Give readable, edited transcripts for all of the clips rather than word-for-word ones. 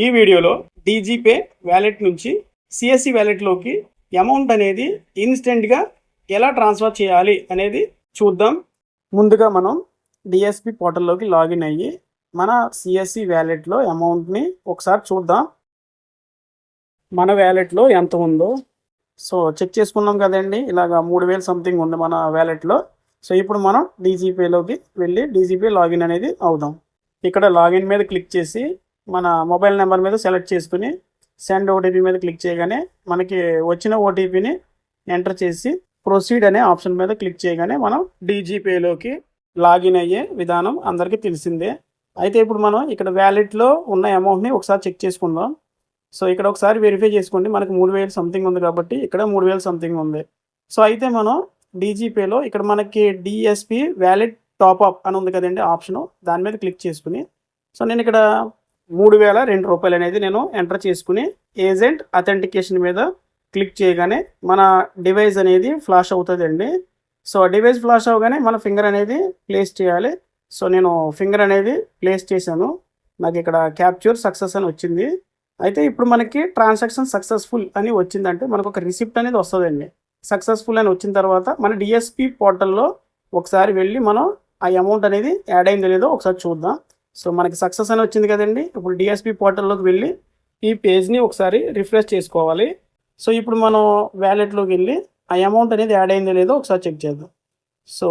ఈ వీడియోలో DigiPay wallet నుంచి సిఎస్సి వ్యాలెట్లోకి అమౌంట్ అనేది ఇన్స్టెంట్గా ఎలా ట్రాన్స్ఫర్ చేయాలి అనేది చూద్దాం. ముందుగా మనం డిఎస్పి పోర్టల్లోకి లాగిన్ అయ్యి మన సిఎస్సి వ్యాలెట్లో అమౌంట్ని ఒకసారి చూద్దాం. మన వ్యాలెట్లో ఎంత ఉందో సో చెక్ చేసుకున్నాం కదండి. ఇలాగ 3000 సంథింగ్ ఉంది మన వ్యాలెట్లో. సో ఇప్పుడు మనం డీజీపేలోకి వెళ్ళి డీజీపే లాగిన్ అనేది అవుదాం. ఇక్కడ లాగిన్ మీద క్లిక్ చేసి మన మొబైల్ నెంబర్ మీద సెలెక్ట్ చేసుకుని సెండ్ ఓటీపీ మీద క్లిక్ చేయగానే మనకి వచ్చిన ఓటీపీని ఎంటర్ చేసి ప్రొసీడ్ అనే ఆప్షన్ మీద క్లిక్ చేయగానే మనం డీజీపేలోకి లాగిన్ అయ్యే విధానం అందరికీ తెలిసిందే. అయితే ఇప్పుడు మనం ఇక్కడ వ్యాలెట్లో ఉన్న అమౌంట్ని ఒకసారి చెక్ చేసుకుందాం. సో ఇక్కడ ఒకసారి వెరిఫై చేసుకోండి. మనకు 3000 సంథింగ్ ఉంది కాబట్టి ఇక్కడ 3000 సంథింగ్ ఉంది. సో అయితే మనం డీజీపేలో ఇక్కడ మనకి డిఎస్పి వ్యాలెట్ టాప్అప్ అని ఉంది కదండి ఆప్షను, దాని మీద క్లిక్ చేసుకుని సో నేను ఇక్కడ 3002 రూపాయలు అనేది నేను ఎంటర్ చేసుకుని ఏజెంట్ అథెంటికేషన్ మీద క్లిక్ చేయగానే మన డివైస్ అనేది ఫ్లాష్ అవుతుందండి. సో డివైస్ ఫ్లాష్ అవగానే మన ఫింగర్ అనేది ప్లేస్ చేయాలి. సో నేను ఫింగర్ అనేది ప్లేస్ చేశాను. నాకు ఇక్కడ క్యాప్చర్ సక్సెస్ అని వచ్చింది. అయితే ఇప్పుడు మనకి ట్రాన్సాక్షన్ సక్సెస్ఫుల్ అని వచ్చిందంటే మనకు ఒక రిసిప్ట్ అనేది వస్తుందండి. సక్సెస్ఫుల్ అని వచ్చిన తర్వాత మన డిఎస్పి పోర్టల్లో ఒకసారి వెళ్ళి మనం ఆ అమౌంట్ అనేది యాడ్ అయిందో లేదో ఒకసారి చూద్దాం. సో మనకి సక్సెస్ అని వచ్చింది కదండి. ఇప్పుడు డిఎస్పి పోర్టల్లోకి వెళ్ళి ఈ పేజ్ని ఒకసారి రిఫ్రెష్ చేసుకోవాలి. సో ఇప్పుడు మనం వ్యాలెట్లోకి వెళ్ళి ఆ అమౌంట్ అనేది యాడ్ అయిందో లేదో ఒకసారి చెక్ చేద్దాం. సో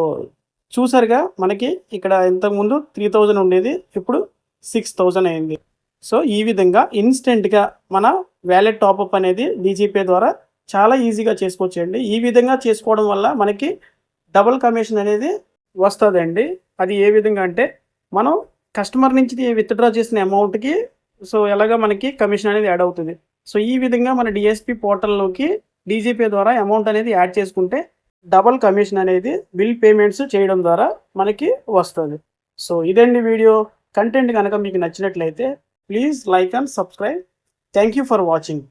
చూసారుగా మనకి ఇక్కడ ఇంతకుముందు 3000 ఉండేది, ఇప్పుడు 6000 అయింది. సో ఈ విధంగా ఇన్స్టెంట్గా మన వ్యాలెట్ టాప్అప్ అనేది డీజీపే ద్వారా చాలా ఈజీగా చేసుకోవచ్చండి. ఈ విధంగా చేసుకోవడం వల్ల మనకి డబుల్ కమిషన్ అనేది వస్తుందండి. అది ఏ విధంగా అంటే మనం కస్టమర్ నుంచి విత్డ్రా చేసిన అమౌంట్కి సో ఎలాగా మనకి కమిషన్ అనేది యాడ్ అవుతుంది. సో ఈ విధంగా మన డిఎస్పి పోర్టల్లోకి డీజీపే ద్వారా అమౌంట్ అనేది యాడ్ చేసుకుంటే డబుల్ కమిషన్ అనేది బిల్ పేమెంట్స్ చేయడం ద్వారా మనకి వస్తుంది. సో ఇదండి వీడియో. కంటెంట్ కనుక మీకు నచ్చినట్లయితే please like and subscribe. Thank you for watching.